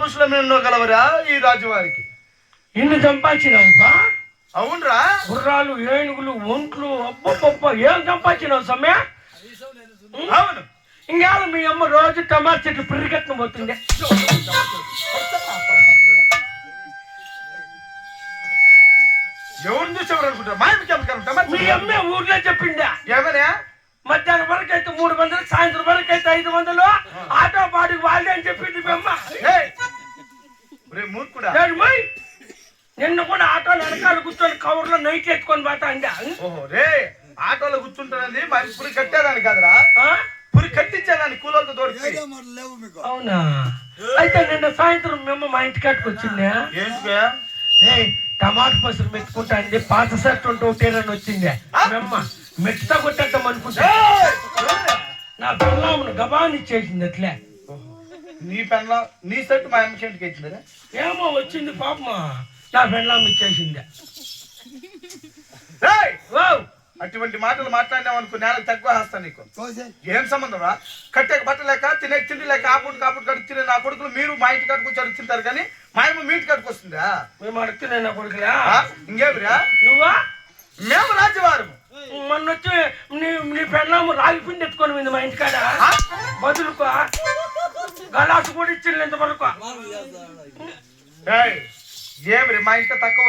కుశలమేనో గలవరా ఈ రాజువారికి. ఇన్ని సంపాదించినావు? అవునరా. గుర్రాలు, ఏనుగులు, ఒంట్లు, అబ్బబ్బ ఏం సంపాదించినావు సమ్మె? అవును. ఇంకేళ మీ అమ్మ రోజు టమాటా చెట్లు పిరికెట్న పోతుండే. ఎవరిని చూసేవారు అనుకుంటారు? మీ అమ్మే ఊర్లో చెప్పిందా? ఏమన్నా మధ్యాహ్నం వరకు అయితే 300, సాయంత్రం వరకు అయితే 500, ఆటో పాటికి వాళ్ళే అని చెప్పింది మీ అమ్మ. మూర్ఖుడా, నిన్ను కూడా ఆటోలు వెనకాల కూర్చొని కవర్లో నైట్ ఎత్తుకొని పోతా అందా. ఓహో రే, ఆటోలో కూర్చుంటానండి మరి పురి కట్టేదాన్ని కదరా, పురి కట్టించేదాన్ని కూలతో దొరికి. అవునా? అయితే నిన్న సాయంత్రం మేము మా ఇంటి కాటికి వచ్చిందా? ఏంటిగా? టమాటా పసులు మెత్తుకుంటా అండి, పాత షర్ట్ ఉంటే ఒకటేనని వచ్చిందే మేమ్మ. మెత్త కొట్టేద్దాం అనుకుంటా నా పిల్లమ్మను గబాన్ ఇచ్చేసింది. అట్లే నీ పెళ్ళ నీ సెట్ మా అమ్మ చేతికి ఇచ్చిందా? ఏమో వచ్చింది పాపమా, నా పెళ్ళాం ఇచ్చేసింది. అటువంటి మాటలు మాట్లాడినావు అనుకో, నేలకు తక్కువ వేస్తాను నీకు. ఏం సంబంధం రా? కట్టే బట్ట లేక తినే తిండి లేక ఆపుడు కాపుడు కడుగుతున్న నా కొడుకులు మీరు మా ఇంటి కట్టుకొచ్చి అడుగుతుంటారు, కానీ మా అమ్మ మీ ఇంటి కట్టుకు వస్తుందా? మేము అడుగుతున్నాయి నా కొడుకులా. ఇంకేమిరా? నువ్వా? మేము రాజువారు. మొన్న వచ్చి నీ పెళ్ళాము రాగి పిండి ఎత్తుకొని పోయింది మా ఇంటికాడ. బదులుకో గలాసు కూడా ఇచ్చింది ఇంతవరకు. ఏమిరి మా ఇంట్లో తక్కువ